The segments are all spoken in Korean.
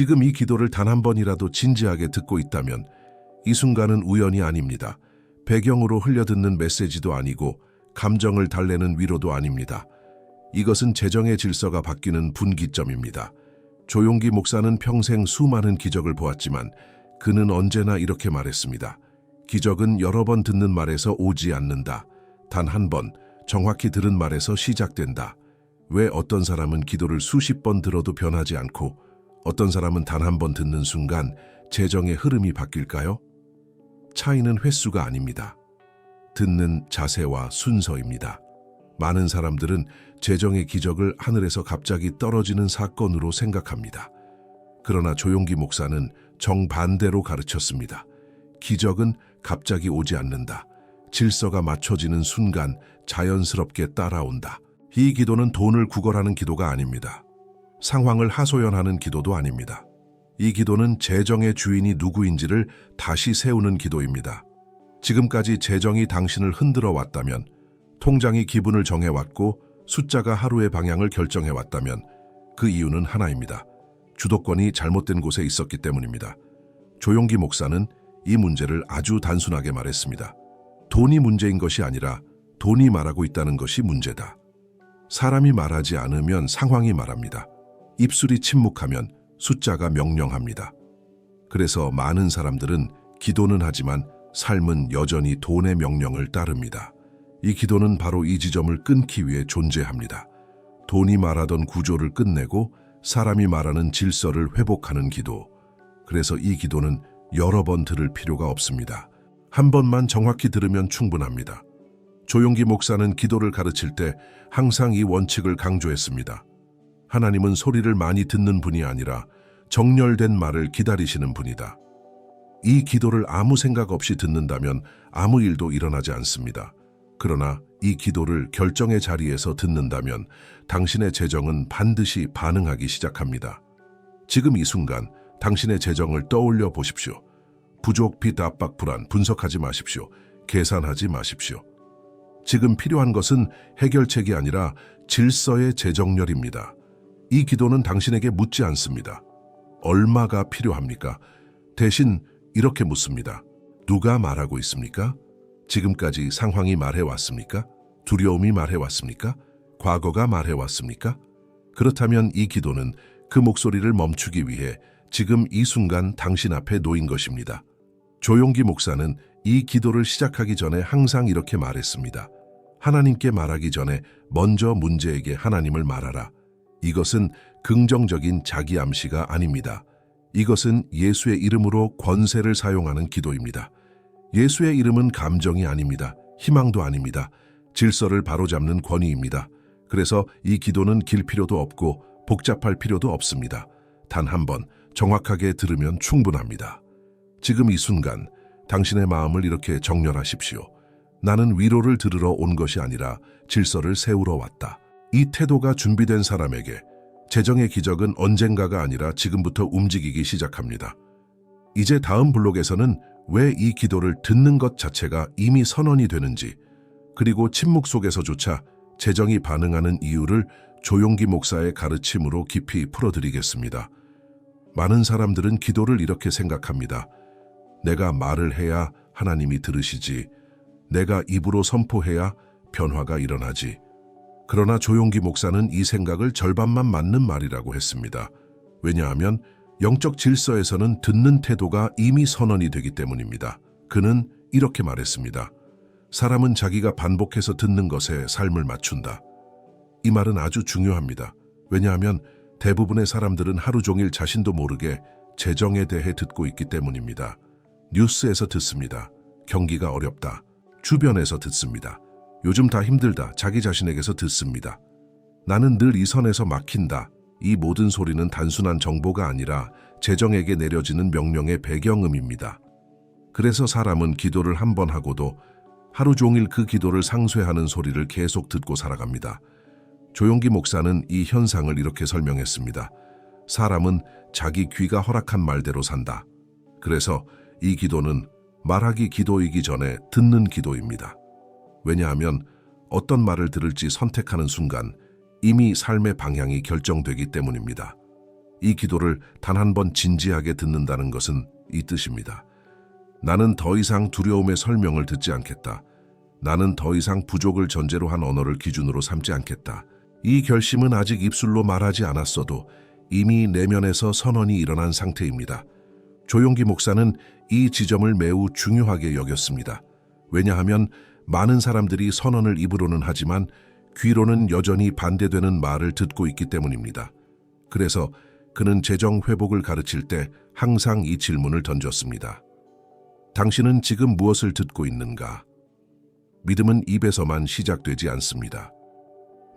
지금 이 기도를 단 한 번이라도 진지하게 듣고 있다면 이 순간은 우연이 아닙니다. 배경으로 흘려듣는 메시지도 아니고 감정을 달래는 위로도 아닙니다. 이것은 재정의 질서가 바뀌는 분기점입니다. 조용기 목사는 평생 수많은 기적을 보았지만 그는 언제나 이렇게 말했습니다. 기적은 여러 번 듣는 말에서 오지 않는다. 단 한 번, 정확히 들은 말에서 시작된다. 왜 어떤 사람은 기도를 수십 번 들어도 변하지 않고 어떤 사람은 단 한 번 듣는 순간 재정의 흐름이 바뀔까요? 차이는 횟수가 아닙니다. 듣는 자세와 순서입니다. 많은 사람들은 재정의 기적을 하늘에서 갑자기 떨어지는 사건으로 생각합니다. 그러나 조용기 목사는 정반대로 가르쳤습니다. 기적은 갑자기 오지 않는다. 질서가 맞춰지는 순간 자연스럽게 따라온다. 이 기도는 돈을 구걸하는 기도가 아닙니다. 상황을 하소연하는 기도도 아닙니다. 이 기도는 재정의 주인이 누구인지를 다시 세우는 기도입니다. 지금까지 재정이 당신을 흔들어 왔다면, 통장이 기분을 정해왔고 숫자가 하루의 방향을 결정해왔다면 그 이유는 하나입니다. 주도권이 잘못된 곳에 있었기 때문입니다. 조용기 목사는 이 문제를 아주 단순하게 말했습니다. 돈이 문제인 것이 아니라 돈이 말하고 있다는 것이 문제다. 사람이 말하지 않으면 상황이 말합니다. 입술이 침묵하면 숫자가 명령합니다. 그래서 많은 사람들은 기도는 하지만 삶은 여전히 돈의 명령을 따릅니다. 이 기도는 바로 이 지점을 끊기 위해 존재합니다. 돈이 말하던 구조를 끝내고 사람이 말하는 질서를 회복하는 기도. 그래서 이 기도는 여러 번 들을 필요가 없습니다. 한 번만 정확히 들으면 충분합니다. 조용기 목사는 기도를 가르칠 때 항상 이 원칙을 강조했습니다. 하나님은 소리를 많이 듣는 분이 아니라 정렬된 말을 기다리시는 분이다. 이 기도를 아무 생각 없이 듣는다면 아무 일도 일어나지 않습니다. 그러나 이 기도를 결정의 자리에서 듣는다면 당신의 재정은 반드시 반응하기 시작합니다. 지금 이 순간 당신의 재정을 떠올려 보십시오. 부족, 빚, 압박, 불안 분석하지 마십시오. 계산하지 마십시오. 지금 필요한 것은 해결책이 아니라 질서의 재정렬입니다. 이 기도는 당신에게 묻지 않습니다. 얼마가 필요합니까? 대신 이렇게 묻습니다. 누가 말하고 있습니까? 지금까지 상황이 말해왔습니까? 두려움이 말해왔습니까? 과거가 말해왔습니까? 그렇다면 이 기도는 그 목소리를 멈추기 위해 지금 이 순간 당신 앞에 놓인 것입니다. 조용기 목사는 이 기도를 시작하기 전에 항상 이렇게 말했습니다. 하나님께 말하기 전에 먼저 문제에게 하나님을 말하라. 이것은 긍정적인 자기 암시가 아닙니다. 이것은 예수의 이름으로 권세를 사용하는 기도입니다. 예수의 이름은 감정이 아닙니다. 희망도 아닙니다. 질서를 바로잡는 권위입니다. 그래서 이 기도는 길 필요도 없고 복잡할 필요도 없습니다. 단 한 번 정확하게 들으면 충분합니다. 지금 이 순간 당신의 마음을 이렇게 정렬하십시오. 나는 위로를 들으러 온 것이 아니라 질서를 세우러 왔다. 이 태도가 준비된 사람에게 재정의 기적은 언젠가가 아니라 지금부터 움직이기 시작합니다. 이제 다음 블록에서는 왜 이 기도를 듣는 것 자체가 이미 선언이 되는지, 그리고 침묵 속에서조차 재정이 반응하는 이유를 조용기 목사의 가르침으로 깊이 풀어드리겠습니다. 많은 사람들은 기도를 이렇게 생각합니다. 내가 말을 해야 하나님이 들으시지. 내가 입으로 선포해야 변화가 일어나지. 그러나 조용기 목사는 이 생각을 절반만 맞는 말이라고 했습니다. 왜냐하면 영적 질서에서는 듣는 태도가 이미 선언이 되기 때문입니다. 그는 이렇게 말했습니다. 사람은 자기가 반복해서 듣는 것에 삶을 맞춘다. 이 말은 아주 중요합니다. 왜냐하면 대부분의 사람들은 하루 종일 자신도 모르게 재정에 대해 듣고 있기 때문입니다. 뉴스에서 듣습니다. 경기가 어렵다. 주변에서 듣습니다. 요즘 다 힘들다. 자기 자신에게서 듣습니다. 나는 늘 이 선에서 막힌다. 이 모든 소리는 단순한 정보가 아니라 재정에게 내려지는 명령의 배경음입니다. 그래서 사람은 기도를 한 번 하고도 하루 종일 그 기도를 상쇄하는 소리를 계속 듣고 살아갑니다. 조용기 목사는 이 현상을 이렇게 설명했습니다. 사람은 자기 귀가 허락한 말대로 산다. 그래서 이 기도는 말하기 기도이기 전에 듣는 기도입니다. 왜냐하면 어떤 말을 들을지 선택하는 순간 이미 삶의 방향이 결정되기 때문입니다. 이 기도를 단 한 번 진지하게 듣는다는 것은 이 뜻입니다. 나는 더 이상 두려움의 설명을 듣지 않겠다. 나는 더 이상 부족을 전제로 한 언어를 기준으로 삼지 않겠다. 이 결심은 아직 입술로 말하지 않았어도 이미 내면에서 선언이 일어난 상태입니다. 조용기 목사는 이 지점을 매우 중요하게 여겼습니다. 왜냐하면 많은 사람들이 선언을 입으로는 하지만 귀로는 여전히 반대되는 말을 듣고 있기 때문입니다. 그래서 그는 재정 회복을 가르칠 때 항상 이 질문을 던졌습니다. 당신은 지금 무엇을 듣고 있는가? 믿음은 입에서만 시작되지 않습니다.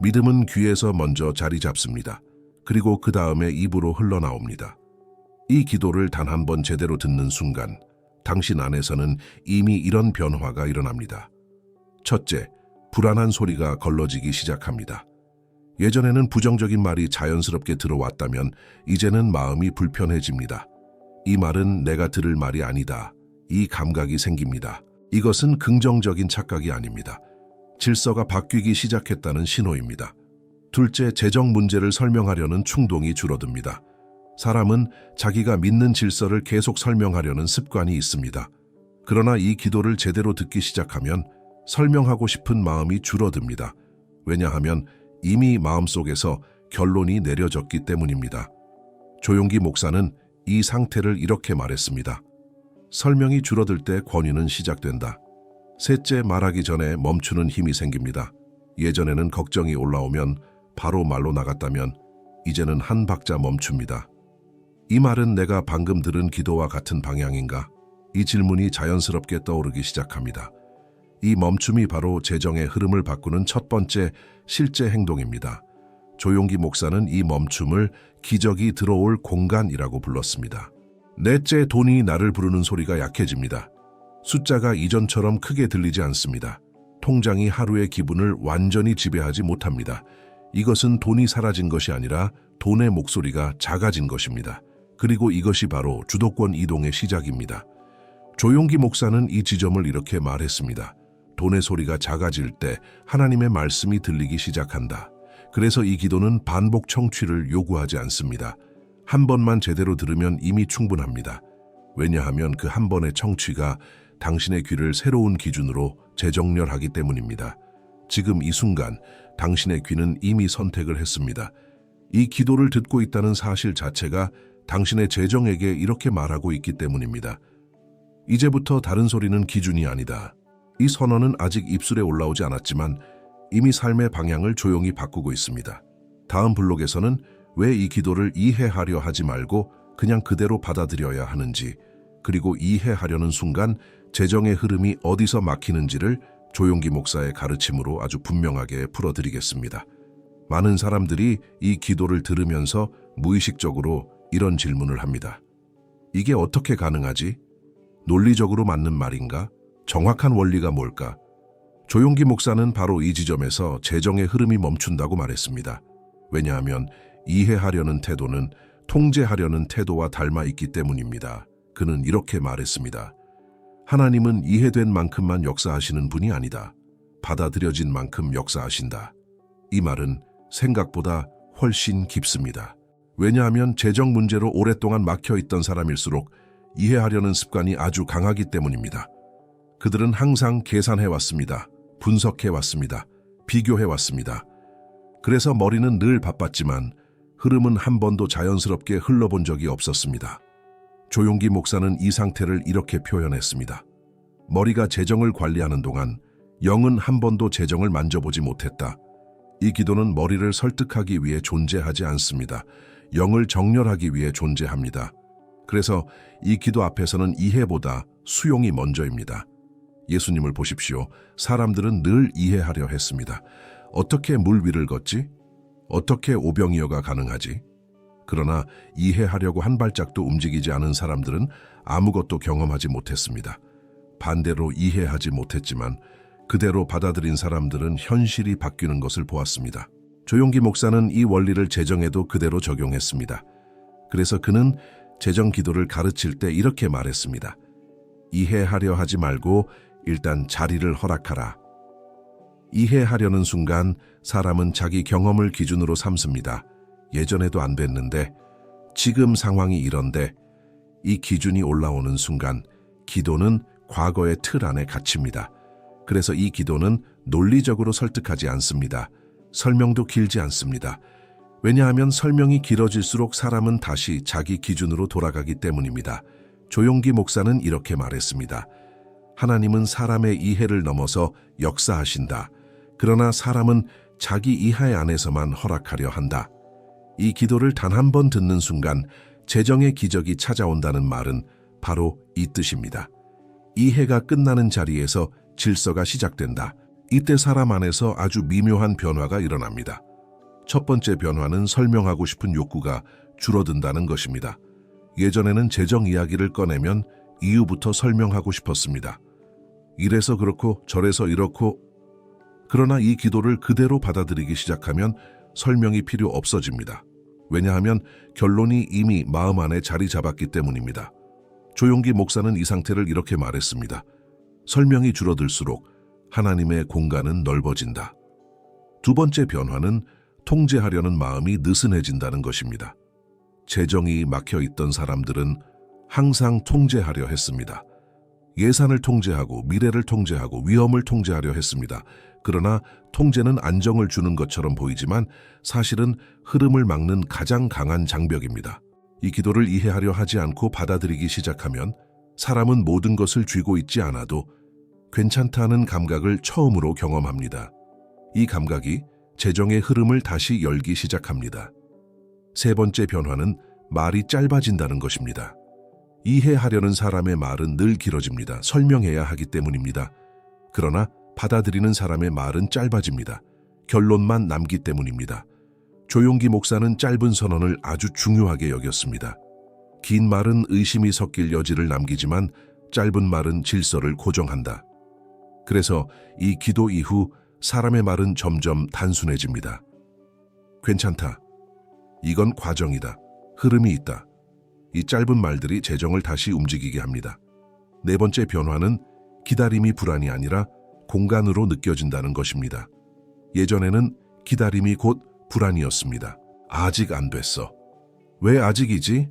믿음은 귀에서 먼저 자리 잡습니다. 그리고 그 다음에 입으로 흘러나옵니다. 이 기도를 단 한 번 제대로 듣는 순간 당신 안에서는 이미 이런 변화가 일어납니다. 첫째, 불안한 소리가 걸러지기 시작합니다. 예전에는 부정적인 말이 자연스럽게 들어왔다면 이제는 마음이 불편해집니다. 이 말은 내가 들을 말이 아니다. 이 감각이 생깁니다. 이것은 긍정적인 착각이 아닙니다. 질서가 바뀌기 시작했다는 신호입니다. 둘째, 재정 문제를 설명하려는 충동이 줄어듭니다. 사람은 자기가 믿는 질서를 계속 설명하려는 습관이 있습니다. 그러나 이 기도를 제대로 듣기 시작하면 설명하고 싶은 마음이 줄어듭니다. 왜냐하면 이미 마음속에서 결론이 내려졌기 때문입니다. 조용기 목사는 이 상태를 이렇게 말했습니다. 설명이 줄어들 때 권위는 시작된다. 셋째, 말하기 전에 멈추는 힘이 생깁니다. 예전에는 걱정이 올라오면 바로 말로 나갔다면 이제는 한 박자 멈춥니다. 이 말은 내가 방금 들은 기도와 같은 방향인가? 이 질문이 자연스럽게 떠오르기 시작합니다. 이 멈춤이 바로 재정의 흐름을 바꾸는 첫 번째 실제 행동입니다. 조용기 목사는 이 멈춤을 기적이 들어올 공간이라고 불렀습니다. 넷째, 돈이 나를 부르는 소리가 약해집니다. 숫자가 이전처럼 크게 들리지 않습니다. 통장이 하루의 기분을 완전히 지배하지 못합니다. 이것은 돈이 사라진 것이 아니라 돈의 목소리가 작아진 것입니다. 그리고 이것이 바로 주도권 이동의 시작입니다. 조용기 목사는 이 지점을 이렇게 말했습니다. 돈의 소리가 작아질 때 하나님의 말씀이 들리기 시작한다. 그래서 이 기도는 반복 청취를 요구하지 않습니다. 한 번만 제대로 들으면 이미 충분합니다. 왜냐하면 그 한 번의 청취가 당신의 귀를 새로운 기준으로 재정렬하기 때문입니다. 지금 이 순간 당신의 귀는 이미 선택을 했습니다. 이 기도를 듣고 있다는 사실 자체가 당신의 재정에게 이렇게 말하고 있기 때문입니다. 이제부터 다른 소리는 기준이 아니다. 이 선언은 아직 입술에 올라오지 않았지만 이미 삶의 방향을 조용히 바꾸고 있습니다. 다음 블록에서는 왜 이 기도를 이해하려 하지 말고 그냥 그대로 받아들여야 하는지, 그리고 이해하려는 순간 재정의 흐름이 어디서 막히는지를 조용기 목사의 가르침으로 아주 분명하게 풀어드리겠습니다. 많은 사람들이 이 기도를 들으면서 무의식적으로 이런 질문을 합니다. 이게 어떻게 가능하지? 논리적으로 맞는 말인가? 정확한 원리가 뭘까? 조용기 목사는 바로 이 지점에서 재정의 흐름이 멈춘다고 말했습니다. 왜냐하면 이해하려는 태도는 통제하려는 태도와 닮아 있기 때문입니다. 그는 이렇게 말했습니다. 하나님은 이해된 만큼만 역사하시는 분이 아니다. 받아들여진 만큼 역사하신다. 이 말은 생각보다 훨씬 깊습니다. 왜냐하면 재정 문제로 오랫동안 막혀있던 사람일수록 이해하려는 습관이 아주 강하기 때문입니다. 그들은 항상 계산해왔습니다. 분석해왔습니다. 비교해왔습니다. 그래서 머리는 늘 바빴지만 흐름은 한 번도 자연스럽게 흘러본 적이 없었습니다. 조용기 목사는 이 상태를 이렇게 표현했습니다. 머리가 재정을 관리하는 동안 영은 한 번도 재정을 만져보지 못했다. 이 기도는 머리를 설득하기 위해 존재하지 않습니다. 영을 정렬하기 위해 존재합니다. 그래서 이 기도 앞에서는 이해보다 수용이 먼저입니다. 예수님을 보십시오. 사람들은 늘 이해하려 했습니다. 어떻게 물 위를 걷지? 어떻게 오병이어가 가능하지? 그러나 이해하려고 한 발짝도 움직이지 않은 사람들은 아무것도 경험하지 못했습니다. 반대로 이해하지 못했지만 그대로 받아들인 사람들은 현실이 바뀌는 것을 보았습니다. 조용기 목사는 이 원리를 재정에도 그대로 적용했습니다. 그래서 그는 재정 기도를 가르칠 때 이렇게 말했습니다. 이해하려 하지 말고 일단 자리를 허락하라. 이해하려는 순간 사람은 자기 경험을 기준으로 삼습니다. 예전에도 안 됐는데, 지금 상황이 이런데 이 기준이 올라오는 순간 기도는 과거의 틀 안에 갇힙니다. 그래서 이 기도는 논리적으로 설득하지 않습니다. 설명도 길지 않습니다. 왜냐하면 설명이 길어질수록 사람은 다시 자기 기준으로 돌아가기 때문입니다. 조용기 목사는 이렇게 말했습니다. 하나님은 사람의 이해를 넘어서 역사하신다. 그러나 사람은 자기 이해 안에서만 허락하려 한다. 이 기도를 단 한 번 듣는 순간 재정의 기적이 찾아온다는 말은 바로 이 뜻입니다. 이해가 끝나는 자리에서 질서가 시작된다. 이때 사람 안에서 아주 미묘한 변화가 일어납니다. 첫 번째 변화는 설명하고 싶은 욕구가 줄어든다는 것입니다. 예전에는 재정 이야기를 꺼내면 이유부터 설명하고 싶었습니다. 이래서 그렇고 저래서 이렇고. 그러나 이 기도를 그대로 받아들이기 시작하면 설명이 필요 없어집니다. 왜냐하면 결론이 이미 마음 안에 자리 잡았기 때문입니다. 조용기 목사는 이 상태를 이렇게 말했습니다. 설명이 줄어들수록 하나님의 공간은 넓어진다. 두 번째 변화는 통제하려는 마음이 느슨해진다는 것입니다. 재정이 막혀있던 사람들은 항상 통제하려 했습니다. 예산을 통제하고 미래를 통제하고 위험을 통제하려 했습니다. 그러나 통제는 안정을 주는 것처럼 보이지만 사실은 흐름을 막는 가장 강한 장벽입니다. 이 기도를 이해하려 하지 않고 받아들이기 시작하면 사람은 모든 것을 쥐고 있지 않아도 괜찮다는 감각을 처음으로 경험합니다. 이 감각이 재정의 흐름을 다시 열기 시작합니다. 세 번째 변화는 말이 짧아진다는 것입니다. 이해하려는 사람의 말은 늘 길어집니다. 설명해야 하기 때문입니다. 그러나 받아들이는 사람의 말은 짧아집니다. 결론만 남기 때문입니다. 조용기 목사는 짧은 선언을 아주 중요하게 여겼습니다. 긴 말은 의심이 섞일 여지를 남기지만 짧은 말은 질서를 고정한다. 그래서 이 기도 이후 사람의 말은 점점 단순해집니다. 괜찮다. 이건 과정이다. 흐름이 있다. 이 짧은 말들이 재정을 다시 움직이게 합니다. 네 번째 변화는 기다림이 불안이 아니라 공간으로 느껴진다는 것입니다. 예전에는 기다림이 곧 불안이었습니다. 아직 안 됐어. 왜 아직이지?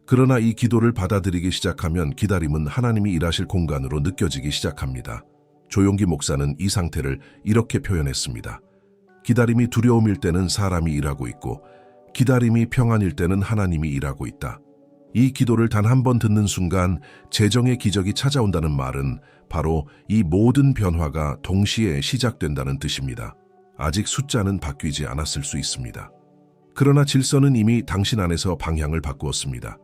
그러나 이 기도를 받아들이기 시작하면 기다림은 하나님이 일하실 공간으로 느껴지기 시작합니다. 조용기 목사는 이 상태를 이렇게 표현했습니다. 기다림이 두려움일 때는 사람이 일하고 있고 기다림이 평안일 때는 하나님이 일하고 있다. 이 기도를 단 한 번 듣는 순간 재정의 기적이 찾아온다는 말은 바로 이 모든 변화가 동시에 시작된다는 뜻입니다. 아직 숫자는 바뀌지 않았을 수 있습니다. 그러나 질서는 이미 당신 안에서 방향을 바꾸었습니다.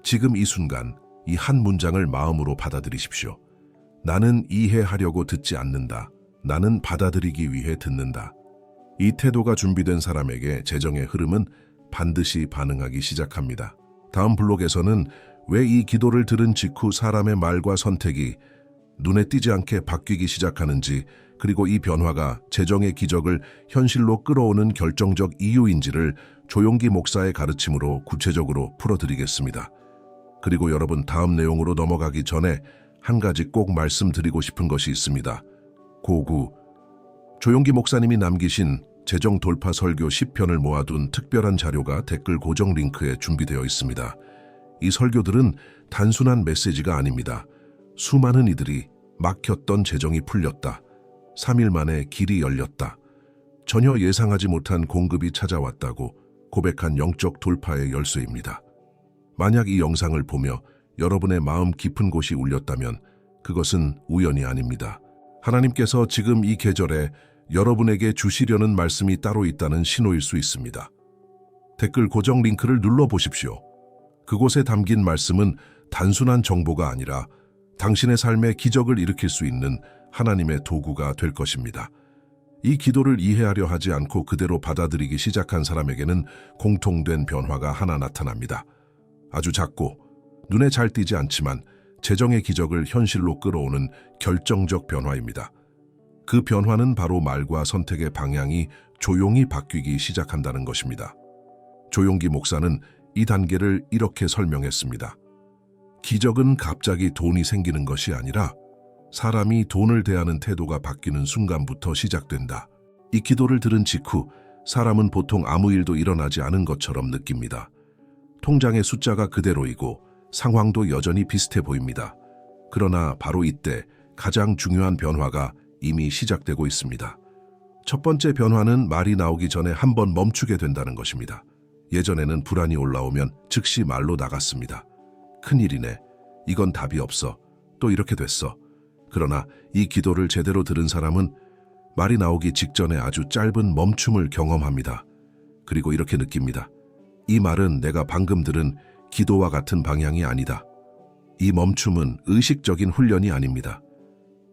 지금 이 순간 이 한 문장을 마음으로 받아들이십시오. 나는 이해하려고 듣지 않는다. 나는 받아들이기 위해 듣는다. 이 태도가 준비된 사람에게 재정의 흐름은 반드시 반응하기 시작합니다. 다음 블록에서는 왜 이 기도를 들은 직후 사람의 말과 선택이 눈에 띄지 않게 바뀌기 시작하는지, 그리고 이 변화가 재정의 기적을 현실로 끌어오는 결정적 이유인지를 조용기 목사의 가르침으로 구체적으로 풀어드리겠습니다. 그리고 여러분, 다음 내용으로 넘어가기 전에 한 가지 꼭 말씀드리고 싶은 것이 있습니다. 고구 조용기 목사님이 남기신 재정 돌파 설교 10편을 모아둔 특별한 자료가 댓글 고정 링크에 준비되어 있습니다. 이 설교들은 단순한 메시지가 아닙니다. 수많은 이들이 막혔던 재정이 풀렸다. 3일 만에 길이 열렸다. 전혀 예상하지 못한 공급이 찾아왔다고 고백한 영적 돌파의 열쇠입니다. 만약 이 영상을 보며 여러분의 마음 깊은 곳이 울렸다면 그것은 우연이 아닙니다. 하나님께서 지금 이 계절에 여러분에게 주시려는 말씀이 따로 있다는 신호일 수 있습니다. 댓글 고정 링크를 눌러보십시오. 그곳에 담긴 말씀은 단순한 정보가 아니라 당신의 삶에 기적을 일으킬 수 있는 하나님의 도구가 될 것입니다. 이 기도를 이해하려 하지 않고 그대로 받아들이기 시작한 사람에게는 공통된 변화가 하나 나타납니다. 아주 작고 눈에 잘 띄지 않지만 재정의 기적을 현실로 끌어오는 결정적 변화입니다. 그 변화는 바로 말과 선택의 방향이 조용히 바뀌기 시작한다는 것입니다. 조용기 목사는 이 단계를 이렇게 설명했습니다. 기적은 갑자기 돈이 생기는 것이 아니라 사람이 돈을 대하는 태도가 바뀌는 순간부터 시작된다. 이 기도를 들은 직후 사람은 보통 아무 일도 일어나지 않은 것처럼 느낍니다. 통장의 숫자가 그대로이고 상황도 여전히 비슷해 보입니다. 그러나 바로 이때 가장 중요한 변화가 이미 시작되고 있습니다. 첫 번째 변화는 말이 나오기 전에 한번 멈추게 된다는 것입니다. 예전에는 불안이 올라오면 즉시 말로 나갔습니다. 큰일이네. 이건 답이 없어. 또 이렇게 됐어. 그러나 이 기도를 제대로 들은 사람은 말이 나오기 직전에 아주 짧은 멈춤을 경험합니다. 그리고 이렇게 느낍니다. 이 말은 내가 방금 들은 기도와 같은 방향이 아니다. 이 멈춤은 의식적인 훈련이 아닙니다.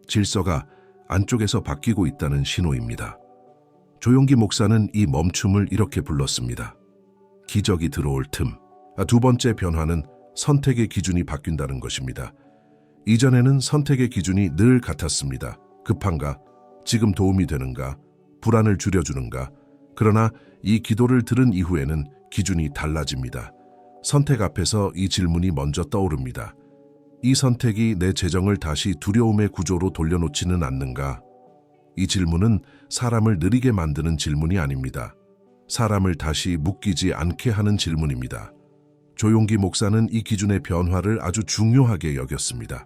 질서가 안쪽에서 바뀌고 있다는 신호입니다. 조용기 목사는 이 멈춤을 이렇게 불렀습니다. 기적이 들어올 틈. 두 번째 변화는 선택의 기준이 바뀐다는 것입니다. 이전에는 선택의 기준이 늘 같았습니다. 급한가? 지금 도움이 되는가? 불안을 줄여주는가? 그러나 이 기도를 들은 이후에는 기준이 달라집니다. 선택 앞에서 이 질문이 먼저 떠오릅니다. 이 선택이 내 재정을 다시 두려움의 구조로 돌려놓지는 않는가? 이 질문은 사람을 느리게 만드는 질문이 아닙니다. 사람을 다시 묶이지 않게 하는 질문입니다. 조용기 목사는 이 기준의 변화를 아주 중요하게 여겼습니다.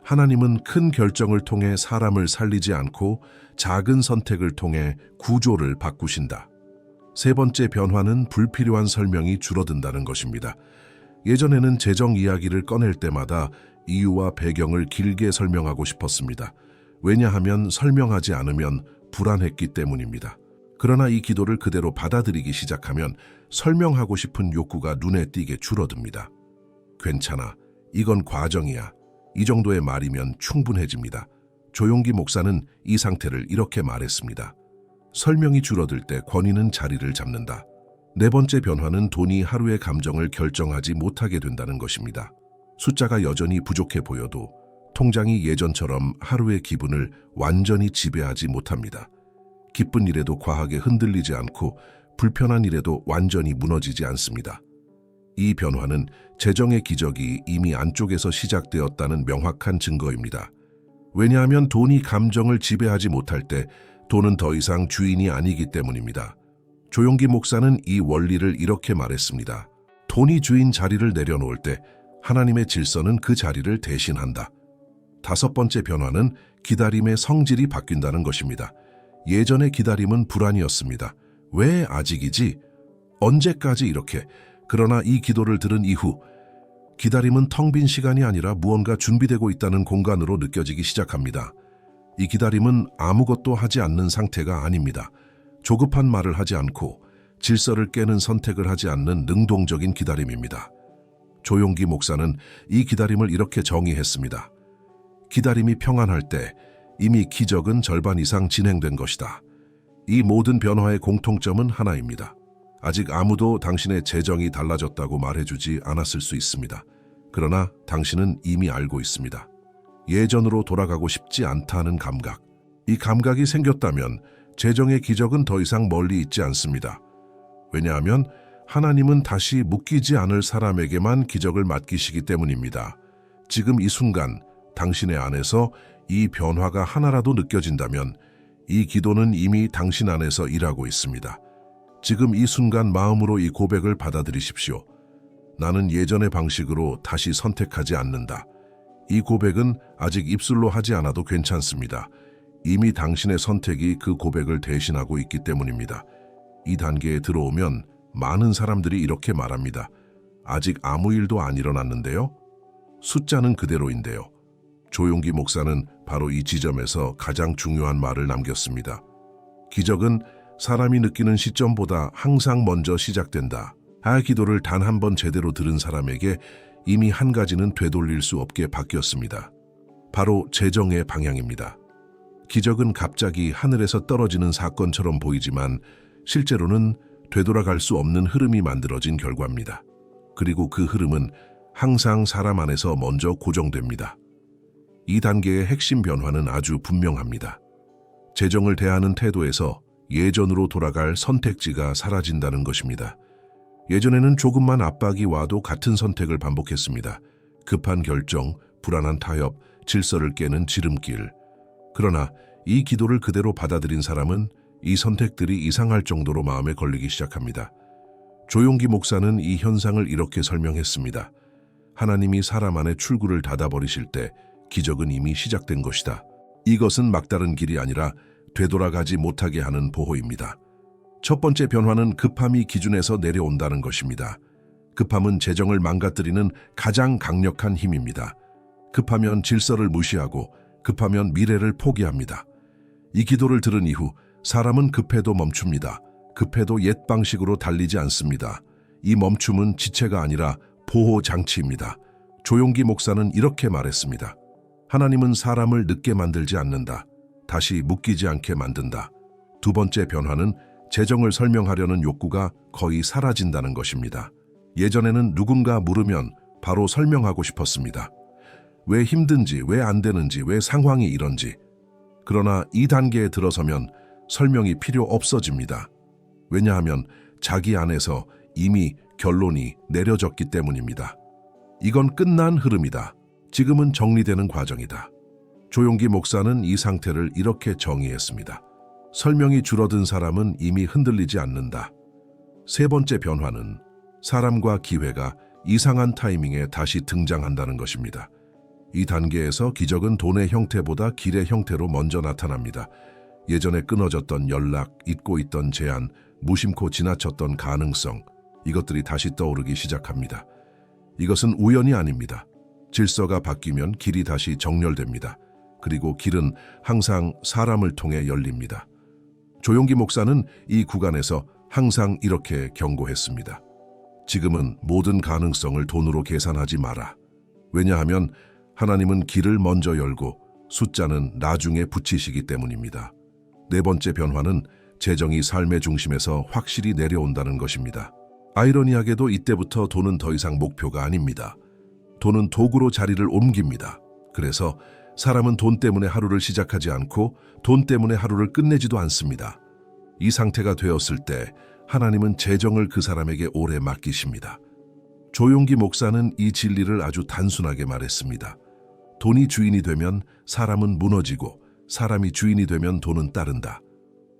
하나님은 큰 결정을 통해 사람을 살리지 않고 작은 선택을 통해 구조를 바꾸신다. 세 번째 변화는 불필요한 설명이 줄어든다는 것입니다. 예전에는 재정 이야기를 꺼낼 때마다 이유와 배경을 길게 설명하고 싶었습니다. 왜냐하면 설명하지 않으면 불안했기 때문입니다. 그러나 이 기도를 그대로 받아들이기 시작하면 설명하고 싶은 욕구가 눈에 띄게 줄어듭니다. 괜찮아. 이건 과정이야. 이 정도의 말이면 충분해집니다. 조용기 목사는 이 상태를 이렇게 말했습니다. 설명이 줄어들 때 권위는 자리를 잡는다. 네 번째 변화는 돈이 하루의 감정을 결정하지 못하게 된다는 것입니다. 숫자가 여전히 부족해 보여도 통장이 예전처럼 하루의 기분을 완전히 지배하지 못합니다. 기쁜 일에도 과하게 흔들리지 않고 불편한 일에도 완전히 무너지지 않습니다. 이 변화는 재정의 기적이 이미 안쪽에서 시작되었다는 명확한 증거입니다. 왜냐하면 돈이 감정을 지배하지 못할 때 돈은 더 이상 주인이 아니기 때문입니다. 조용기 목사는 이 원리를 이렇게 말했습니다. 돈이 주인 자리를 내려놓을 때 하나님의 질서는 그 자리를 대신한다. 다섯 번째 변화는 기다림의 성질이 바뀐다는 것입니다. 예전의 기다림은 불안이었습니다. 왜 아직이지? 언제까지 이렇게? 그러나 이 기도를 들은 이후 기다림은 텅 빈 시간이 아니라 무언가 준비되고 있다는 공간으로 느껴지기 시작합니다. 이 기다림은 아무것도 하지 않는 상태가 아닙니다. 조급한 말을 하지 않고 질서를 깨는 선택을 하지 않는 능동적인 기다림입니다. 조용기 목사는 이 기다림을 이렇게 정의했습니다. 기다림이 평안할 때 이미 기적은 절반 이상 진행된 것이다. 이 모든 변화의 공통점은 하나입니다. 아직 아무도 당신의 재정이 달라졌다고 말해주지 않았을 수 있습니다. 그러나 당신은 이미 알고 있습니다. 예전으로 돌아가고 싶지 않다는 감각. 이 감각이 생겼다면 재정의 기적은 더 이상 멀리 있지 않습니다. 왜냐하면 하나님은 다시 묶이지 않을 사람에게만 기적을 맡기시기 때문입니다. 지금 이 순간 당신의 안에서 이 변화가 하나라도 느껴진다면 이 기도는 이미 당신 안에서 일하고 있습니다. 지금 이 순간 마음으로 이 고백을 받아들이십시오. 나는 예전의 방식으로 다시 선택하지 않는다. 이 고백은 아직 입술로 하지 않아도 괜찮습니다. 이미 당신의 선택이 그 고백을 대신하고 있기 때문입니다. 이 단계에 들어오면 많은 사람들이 이렇게 말합니다. 아직 아무 일도 안 일어났는데요? 숫자는 그대로인데요. 조용기 목사는 바로 이 지점에서 가장 중요한 말을 남겼습니다. 기적은 사람이 느끼는 시점보다 항상 먼저 시작된다. 기도를 단 한 번 제대로 들은 사람에게 이미 한 가지는 되돌릴 수 없게 바뀌었습니다. 바로 재정의 방향입니다. 기적은 갑자기 하늘에서 떨어지는 사건처럼 보이지만 실제로는 되돌아갈 수 없는 흐름이 만들어진 결과입니다. 그리고 그 흐름은 항상 사람 안에서 먼저 고정됩니다. 이 단계의 핵심 변화는 아주 분명합니다. 재정을 대하는 태도에서 예전으로 돌아갈 선택지가 사라진다는 것입니다. 예전에는 조금만 압박이 와도 같은 선택을 반복했습니다. 급한 결정, 불안한 타협, 질서를 깨는 지름길. 그러나 이 기도를 그대로 받아들인 사람은 이 선택들이 이상할 정도로 마음에 걸리기 시작합니다. 조용기 목사는 이 현상을 이렇게 설명했습니다. 하나님이 사람 안에 출구를 닫아버리실 때 기적은 이미 시작된 것이다. 이것은 막다른 길이 아니라 되돌아가지 못하게 하는 보호입니다. 첫 번째 변화는 급함이 기준에서 내려온다는 것입니다. 급함은 재정을 망가뜨리는 가장 강력한 힘입니다. 급하면 질서를 무시하고 급하면 미래를 포기합니다. 이 기도를 들은 이후 사람은 급해도 멈춥니다. 급해도 옛 방식으로 달리지 않습니다. 이 멈춤은 지체가 아니라 보호 장치입니다. 조용기 목사는 이렇게 말했습니다. 하나님은 사람을 늦게 만들지 않는다. 다시 묶이지 않게 만든다. 두 번째 변화는 재정을 설명하려는 욕구가 거의 사라진다는 것입니다. 예전에는 누군가 물으면 바로 설명하고 싶었습니다. 왜 힘든지, 왜 안 되는지, 왜 상황이 이런지. 그러나 이 단계에 들어서면 설명이 필요 없어집니다. 왜냐하면 자기 안에서 이미 결론이 내려졌기 때문입니다. 이건 끝난 흐름이다. 지금은 정리되는 과정이다. 조용기 목사는 이 상태를 이렇게 정의했습니다. 설명이 줄어든 사람은 이미 흔들리지 않는다. 세 번째 변화는 사람과 기회가 이상한 타이밍에 다시 등장한다는 것입니다. 이 단계에서 기적은 돈의 형태보다 길의 형태로 먼저 나타납니다. 예전에 끊어졌던 연락, 잊고 있던 제안, 무심코 지나쳤던 가능성, 이것들이 다시 떠오르기 시작합니다. 이것은 우연이 아닙니다. 질서가 바뀌면 길이 다시 정렬됩니다. 그리고 길은 항상 사람을 통해 열립니다. 조용기 목사는 이 구간에서 항상 이렇게 경고했습니다. 지금은 모든 가능성을 돈으로 계산하지 마라. 왜냐하면 하나님은 길을 먼저 열고 숫자는 나중에 붙이시기 때문입니다. 네 번째 변화는 재정이 삶의 중심에서 확실히 내려온다는 것입니다. 아이러니하게도 이때부터 돈은 더 이상 목표가 아닙니다. 돈은 도구로 자리를 옮깁니다. 그래서 사람은 돈 때문에 하루를 시작하지 않고 돈 때문에 하루를 끝내지도 않습니다. 이 상태가 되었을 때 하나님은 재정을 그 사람에게 오래 맡기십니다. 조용기 목사는 이 진리를 아주 단순하게 말했습니다. 돈이 주인이 되면 사람은 무너지고 사람이 주인이 되면 돈은 따른다.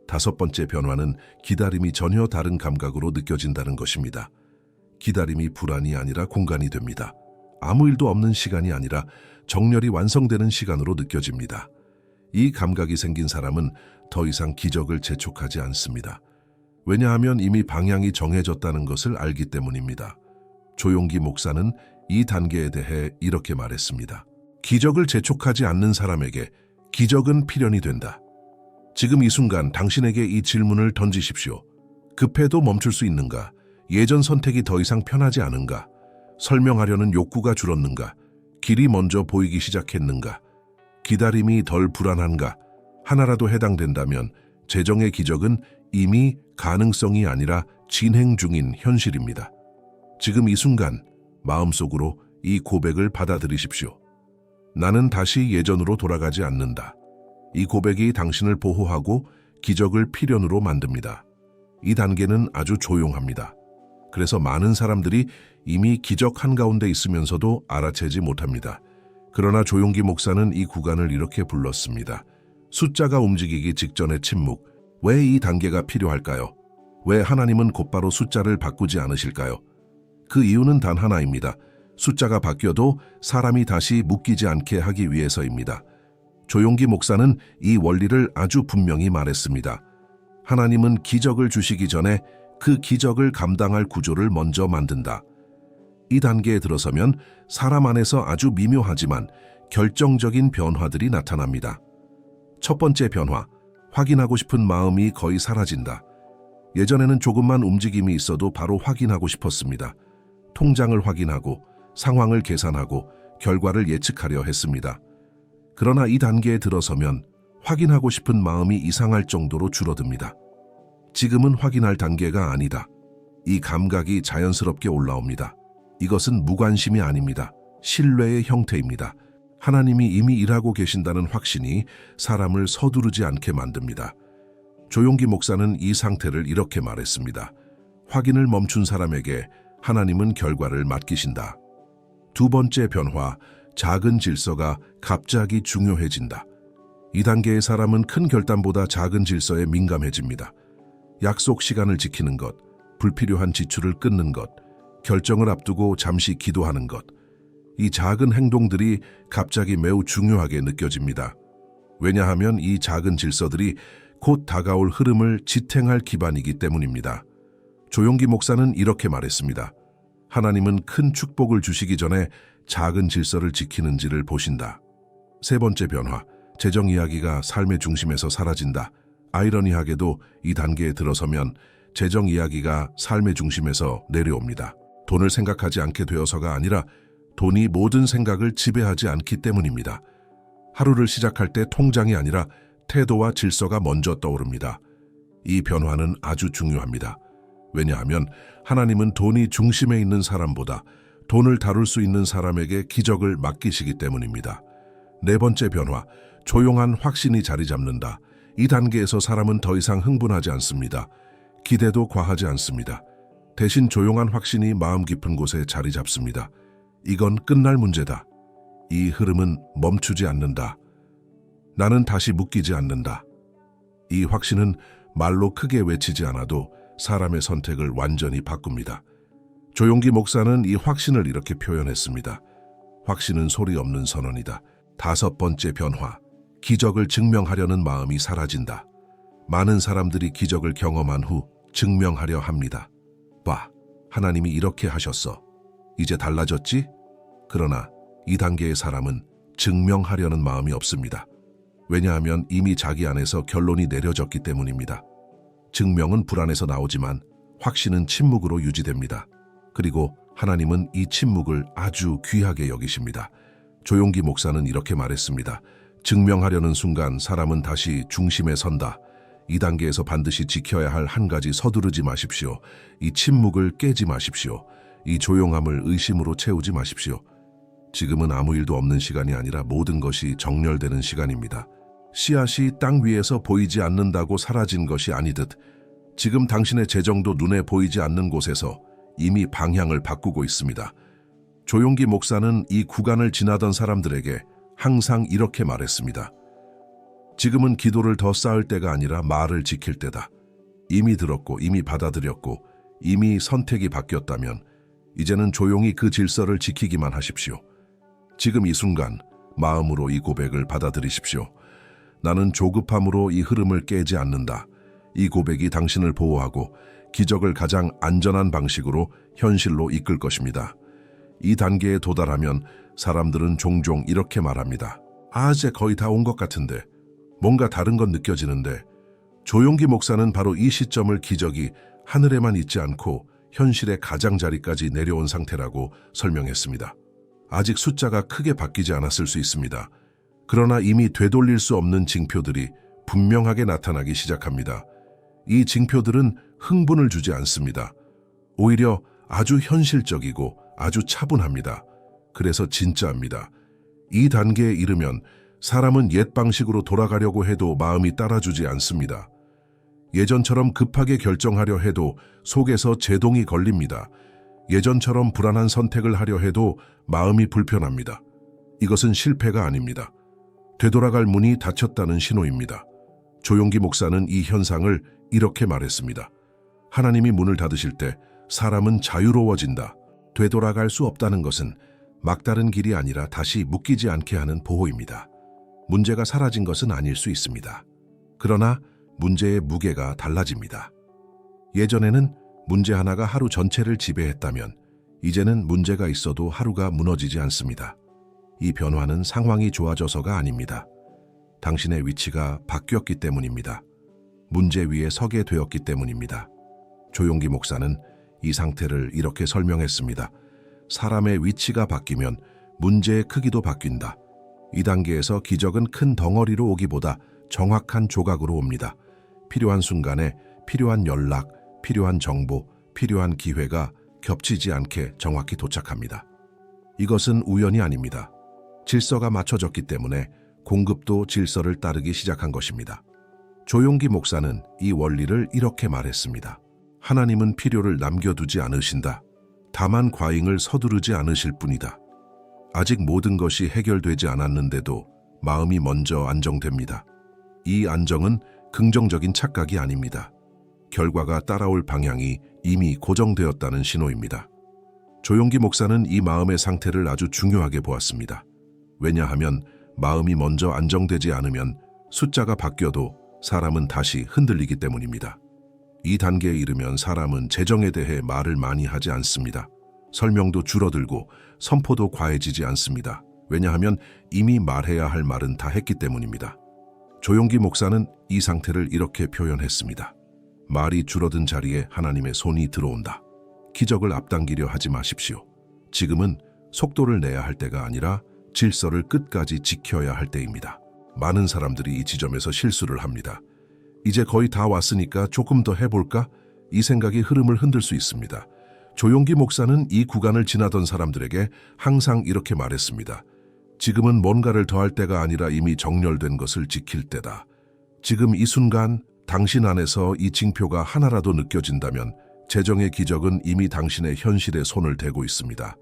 다섯 번째 변화는 기다림이 전혀 다른 감각으로 느껴진다는 것입니다. 기다림이 불안이 아니라 공간이 됩니다. 아무 일도 없는 시간이 아니라 정렬이 완성되는 시간으로 느껴집니다. 이 감각이 생긴 사람은 더 이상 기적을 재촉하지 않습니다. 왜냐하면 이미 방향이 정해졌다는 것을 알기 때문입니다. 조용기 목사는 이 단계에 대해 이렇게 말했습니다. 기적을 재촉하지 않는 사람에게 기적은 필연이 된다. 지금 이 순간 당신에게 이 질문을 던지십시오. 급해도 멈출 수 있는가? 예전 선택이 더 이상 편하지 않은가? 설명하려는 욕구가 줄었는가? 길이 먼저 보이기 시작했는가? 기다림이 덜 불안한가? 하나라도 해당된다면 재정의 기적은 이미 가능성이 아니라 진행 중인 현실입니다. 지금 이 순간 마음속으로 이 고백을 받아들이십시오. 나는 다시 예전으로 돌아가지 않는다. 이 고백이 당신을 보호하고 기적을 필연으로 만듭니다. 이 단계는 아주 조용합니다. 그래서 많은 사람들이 이미 기적 한가운데 있으면서도 알아채지 못합니다. 그러나 조용기 목사는 이 구간을 이렇게 불렀습니다. 숫자가 움직이기 직전의 침묵. 왜 이 단계가 필요할까요? 왜 하나님은 곧바로 숫자를 바꾸지 않으실까요? 그 이유는 단 하나입니다. 숫자가 바뀌어도 사람이 다시 묶이지 않게 하기 위해서입니다. 조용기 목사는 이 원리를 아주 분명히 말했습니다. 하나님은 기적을 주시기 전에 그 기적을 감당할 구조를 먼저 만든다. 이 단계에 들어서면 사람 안에서 아주 미묘하지만 결정적인 변화들이 나타납니다. 첫 번째 변화, 확인하고 싶은 마음이 거의 사라진다. 예전에는 조금만 움직임이 있어도 바로 확인하고 싶었습니다. 통장을 확인하고 상황을 계산하고 결과를 예측하려 했습니다. 그러나 이 단계에 들어서면 확인하고 싶은 마음이 이상할 정도로 줄어듭니다. 지금은 확인할 단계가 아니다. 이 감각이 자연스럽게 올라옵니다. 이것은 무관심이 아닙니다. 신뢰의 형태입니다. 하나님이 이미 일하고 계신다는 확신이 사람을 서두르지 않게 만듭니다. 조용기 목사는 이 상태를 이렇게 말했습니다. 확인을 멈춘 사람에게 하나님은 결과를 맡기신다. 두 번째 변화, 작은 질서가 갑자기 중요해진다. 이 단계의 사람은 큰 결단보다 작은 질서에 민감해집니다. 약속 시간을 지키는 것, 불필요한 지출을 끊는 것, 결정을 앞두고 잠시 기도하는 것. 이 작은 행동들이 갑자기 매우 중요하게 느껴집니다. 왜냐하면 이 작은 질서들이 곧 다가올 흐름을 지탱할 기반이기 때문입니다. 조용기 목사는 이렇게 말했습니다. 하나님은 큰 축복을 주시기 전에 작은 질서를 지키는지를 보신다. 세 번째 변화, 재정 이야기가 삶의 중심에서 사라진다. 아이러니하게도 이 단계에 들어서면 재정 이야기가 삶의 중심에서 내려옵니다. 돈을 생각하지 않게 되어서가 아니라 돈이 모든 생각을 지배하지 않기 때문입니다. 하루를 시작할 때 통장이 아니라 태도와 질서가 먼저 떠오릅니다. 이 변화는 아주 중요합니다. 왜냐하면 하나님은 돈이 중심에 있는 사람보다 돈을 다룰 수 있는 사람에게 기적을 맡기시기 때문입니다. 네 번째 변화, 조용한 확신이 자리 잡는다. 이 단계에서 사람은 더 이상 흥분하지 않습니다. 기대도 과하지 않습니다. 대신 조용한 확신이 마음 깊은 곳에 자리 잡습니다. 이건 끝날 문제다. 이 흐름은 멈추지 않는다. 나는 다시 묶이지 않는다. 이 확신은 말로 크게 외치지 않아도 사람의 선택을 완전히 바꿉니다. 조용기 목사는 이 확신을 이렇게 표현했습니다. 확신은 소리 없는 선언이다. 다섯 번째 변화, 기적을 증명하려는 마음이 사라진다. 많은 사람들이 기적을 경험한 후 증명하려 합니다. 봐, 하나님이 이렇게 하셨어. 이제 달라졌지? 그러나 이 단계의 사람은 증명하려는 마음이 없습니다. 왜냐하면 이미 자기 안에서 결론이 내려졌기 때문입니다. 증명은 불안에서 나오지만 확신은 침묵으로 유지됩니다. 그리고 하나님은 이 침묵을 아주 귀하게 여기십니다. 조용기 목사는 이렇게 말했습니다. 증명하려는 순간 사람은 다시 중심에 선다. 이 단계에서 반드시 지켜야 할 한 가지 서두르지 마십시오. 이 침묵을 깨지 마십시오. 이 조용함을 의심으로 채우지 마십시오. 지금은 아무 일도 없는 시간이 아니라 모든 것이 정렬되는 시간입니다. 씨앗이 땅 위에서 보이지 않는다고 사라진 것이 아니듯 지금 당신의 재정도 눈에 보이지 않는 곳에서 이미 방향을 바꾸고 있습니다. 조용기 목사는 이 구간을 지나던 사람들에게 항상 이렇게 말했습니다. 지금은 기도를 더 쌓을 때가 아니라 말을 지킬 때다. 이미 들었고 이미 받아들였고 이미 선택이 바뀌었다면 이제는 조용히 그 질서를 지키기만 하십시오. 지금 이 순간 마음으로 이 고백을 받아들이십시오. 나는 조급함으로 이 흐름을 깨지 않는다. 이 고백이 당신을 보호하고 기적을 가장 안전한 방식으로 현실로 이끌 것입니다. 이 단계에 도달하면 사람들은 종종 이렇게 말합니다. 이제 거의 다 온 것 같은데 뭔가 다른 건 느껴지는데 조용기 목사는 바로 이 시점을 기적이 하늘에만 있지 않고 현실의 가장자리까지 내려온 상태라고 설명했습니다. 아직 숫자가 크게 바뀌지 않았을 수 있습니다. 그러나 이미 되돌릴 수 없는 징표들이 분명하게 나타나기 시작합니다. 이 징표들은 흥분을 주지 않습니다. 오히려 아주 현실적이고 아주 차분합니다. 그래서 진짜입니다. 이 단계에 이르면 사람은 옛 방식으로 돌아가려고 해도 마음이 따라주지 않습니다. 예전처럼 급하게 결정하려 해도 속에서 제동이 걸립니다. 예전처럼 불안한 선택을 하려 해도 마음이 불편합니다. 이것은 실패가 아닙니다. 되돌아갈 문이 닫혔다는 신호입니다. 조용기 목사는 이 현상을 이렇게 말했습니다. 하나님이 문을 닫으실 때 사람은 자유로워진다. 되돌아갈 수 없다는 것은 막다른 길이 아니라 다시 묶이지 않게 하는 보호입니다. 문제가 사라진 것은 아닐 수 있습니다. 그러나 문제의 무게가 달라집니다. 예전에는 문제 하나가 하루 전체를 지배했다면 이제는 문제가 있어도 하루가 무너지지 않습니다. 이 변화는 상황이 좋아져서가 아닙니다. 당신의 위치가 바뀌었기 때문입니다. 문제 위에 서게 되었기 때문입니다. 조용기 목사는 이 상태를 이렇게 설명했습니다. 사람의 위치가 바뀌면 문제의 크기도 바뀐다. 이 단계에서 기적은 큰 덩어리로 오기보다 정확한 조각으로 옵니다. 필요한 순간에 필요한 연락, 필요한 정보, 필요한 기회가 겹치지 않게 정확히 도착합니다. 이것은 우연이 아닙니다. 질서가 맞춰졌기 때문에 공급도 질서를 따르기 시작한 것입니다. 조용기 목사는 이 원리를 이렇게 말했습니다. 하나님은 필요를 남겨두지 않으신다. 다만 과잉을 서두르지 않으실 뿐이다. 아직 모든 것이 해결되지 않았는데도 마음이 먼저 안정됩니다. 이 안정은 긍정적인 착각이 아닙니다. 결과가 따라올 방향이 이미 고정되었다는 신호입니다. 조용기 목사는 이 마음의 상태를 아주 중요하게 보았습니다. 왜냐하면 마음이 먼저 안정되지 않으면 숫자가 바뀌어도 사람은 다시 흔들리기 때문입니다. 이 단계에 이르면 사람은 재정에 대해 말을 많이 하지 않습니다. 설명도 줄어들고 선포도 과해지지 않습니다. 왜냐하면 이미 말해야 할 말은 다 했기 때문입니다. 조용기 목사는 이 상태를 이렇게 표현했습니다. 말이 줄어든 자리에 하나님의 손이 들어온다. 기적을 앞당기려 하지 마십시오. 지금은 속도를 내야 할 때가 아니라 질서를 끝까지 지켜야 할 때입니다. 많은 사람들이 이 지점에서 실수를 합니다. 이제 거의 다 왔으니까 조금 더 해볼까? 이 생각이 흐름을 흔들 수 있습니다. 조용기 목사는 이 구간을 지나던 사람들에게 항상 이렇게 말했습니다. 지금은 뭔가를 더할 때가 아니라 이미 정렬된 것을 지킬 때다. 지금 이 순간 당신 안에서 이 징표가 하나라도 느껴진다면 재정의 기적은 이미 당신의 현실에 손을 대고 있습니다.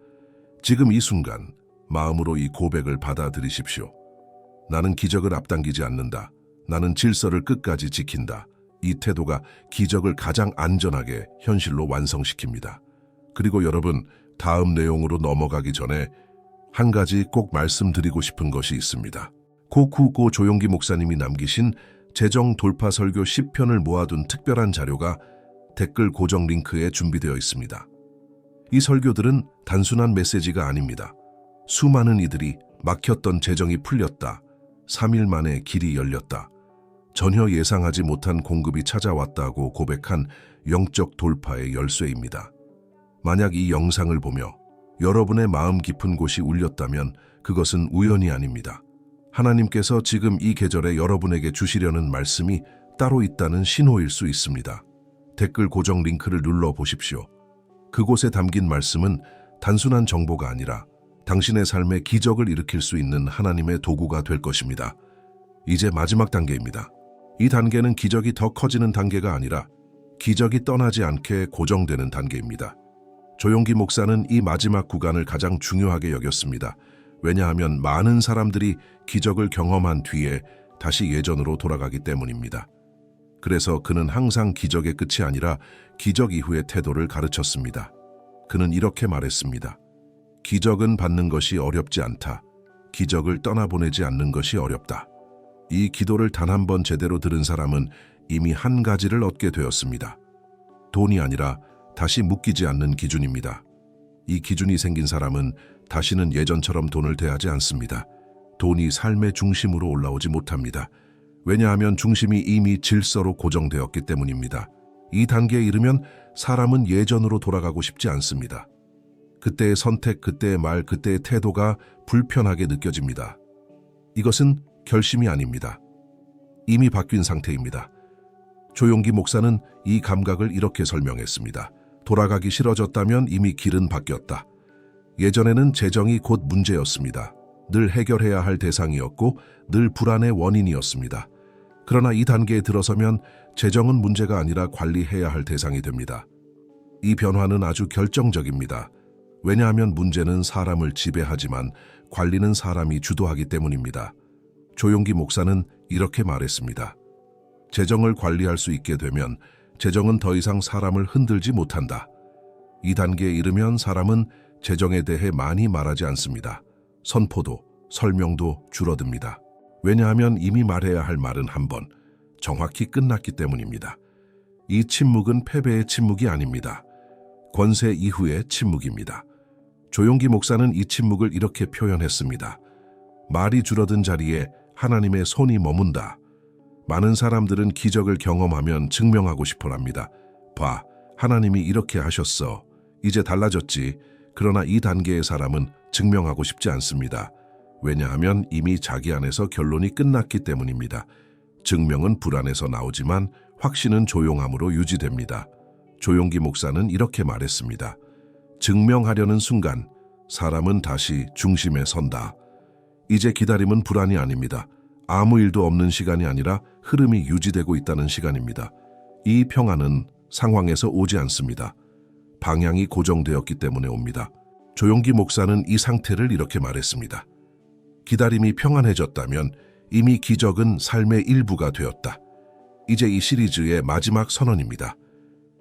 지금 이 순간 마음으로 이 고백을 받아들이십시오. 나는 기적을 앞당기지 않는다. 나는 질서를 끝까지 지킨다. 이 태도가 기적을 가장 안전하게 현실로 완성시킵니다. 그리고 여러분, 다음 내용으로 넘어가기 전에 한 가지 꼭 말씀드리고 싶은 것이 있습니다. 고쿠고 조용기 목사님이 남기신 재정 돌파 설교 10편을 모아둔 특별한 자료가 댓글 고정 링크에 준비되어 있습니다. 이 설교들은 단순한 메시지가 아닙니다. 수많은 이들이 막혔던 재정이 풀렸다. 3일 만에 길이 열렸다. 전혀 예상하지 못한 공급이 찾아왔다고 고백한 영적 돌파의 열쇠입니다. 만약 이 영상을 보며 여러분의 마음 깊은 곳이 울렸다면 그것은 우연이 아닙니다. 하나님께서 지금 이 계절에 여러분에게 주시려는 말씀이 따로 있다는 신호일 수 있습니다. 댓글 고정 링크를 눌러 보십시오. 그곳에 담긴 말씀은 단순한 정보가 아니라 당신의 삶에 기적을 일으킬 수 있는 하나님의 도구가 될 것입니다. 이제 마지막 단계입니다. 이 단계는 기적이 더 커지는 단계가 아니라 기적이 떠나지 않게 고정되는 단계입니다. 조용기 목사는 이 마지막 구간을 가장 중요하게 여겼습니다. 왜냐하면 많은 사람들이 기적을 경험한 뒤에 다시 예전으로 돌아가기 때문입니다. 그래서 그는 항상 기적의 끝이 아니라 기적 이후의 태도를 가르쳤습니다. 그는 이렇게 말했습니다. 기적은 받는 것이 어렵지 않다. 기적을 떠나보내지 않는 것이 어렵다. 이 기도를 단 한 번 제대로 들은 사람은 이미 한 가지를 얻게 되었습니다. 돈이 아니라 다시 묶이지 않는 기준입니다. 이 기준이 생긴 사람은 다시는 예전처럼 돈을 대하지 않습니다. 돈이 삶의 중심으로 올라오지 못합니다. 왜냐하면 중심이 이미 질서로 고정되었기 때문입니다. 이 단계에 이르면 사람은 예전으로 돌아가고 싶지 않습니다. 그때의 선택, 그때의 말, 그때의 태도가 불편하게 느껴집니다. 이것은 결심이 아닙니다. 이미 바뀐 상태입니다. 조용기 목사는 이 감각을 이렇게 설명했습니다. 돌아가기 싫어졌다면 이미 길은 바뀌었다. 예전에는 재정이 곧 문제였습니다. 늘 해결해야 할 대상이었고 늘 불안의 원인이었습니다. 그러나 이 단계에 들어서면 재정은 문제가 아니라 관리해야 할 대상이 됩니다. 이 변화는 아주 결정적입니다. 왜냐하면 문제는 사람을 지배하지만 관리는 사람이 주도하기 때문입니다. 조용기 목사는 이렇게 말했습니다. 재정을 관리할 수 있게 되면 재정은 더 이상 사람을 흔들지 못한다. 이 단계에 이르면 사람은 재정에 대해 많이 말하지 않습니다. 선포도, 설명도 줄어듭니다. 왜냐하면 이미 말해야 할 말은 한 번, 정확히 끝났기 때문입니다. 이 침묵은 패배의 침묵이 아닙니다. 권세 이후의 침묵입니다. 조용기 목사는 이 침묵을 이렇게 표현했습니다. 말이 줄어든 자리에 하나님의 손이 머문다. 많은 사람들은 기적을 경험하면 증명하고 싶어 합니다. 봐, 하나님이 이렇게 하셨어. 이제 달라졌지. 그러나 이 단계의 사람은 증명하고 싶지 않습니다. 왜냐하면 이미 자기 안에서 결론이 끝났기 때문입니다. 증명은 불안에서 나오지만 확신은 조용함으로 유지됩니다. 조용기 목사는 이렇게 말했습니다. 증명하려는 순간 사람은 다시 중심에 선다. 이제 기다림은 불안이 아닙니다. 아무 일도 없는 시간이 아니라 흐름이 유지되고 있다는 시간입니다. 이 평안은 상황에서 오지 않습니다. 방향이 고정되었기 때문에 옵니다. 조용기 목사는 이 상태를 이렇게 말했습니다. 기다림이 평안해졌다면 이미 기적은 삶의 일부가 되었다. 이제 이 시리즈의 마지막 선언입니다.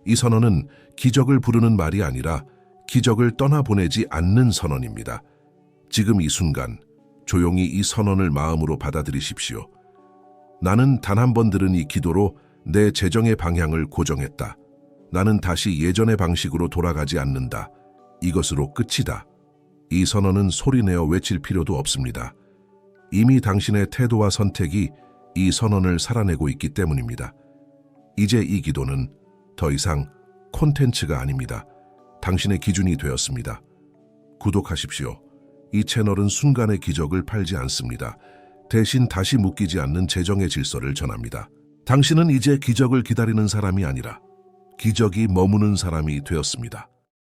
이 선언은 기적을 부르는 말이 아니라 기적을 떠나보내지 않는 선언입니다. 지금 이 순간 조용히 이 선언을 마음으로 받아들이십시오. 나는 단 한 번 들은 이 기도로 내 재정의 방향을 고정했다. 나는 다시 예전의 방식으로 돌아가지 않는다. 이것으로 끝이다. 이 선언은 소리내어 외칠 필요도 없습니다. 이미 당신의 태도와 선택이 이 선언을 살아내고 있기 때문입니다. 이제 이 기도는 더 이상 콘텐츠가 아닙니다. 당신의 기준이 되었습니다. 구독하십시오. 이 채널은 순간의 기적을 팔지 않습니다. 대신 다시 묶이지 않는 재정의 질서를 전합니다. 당신은 이제 기적을 기다리는 사람이 아니라 기적이 머무는 사람이 되었습니다.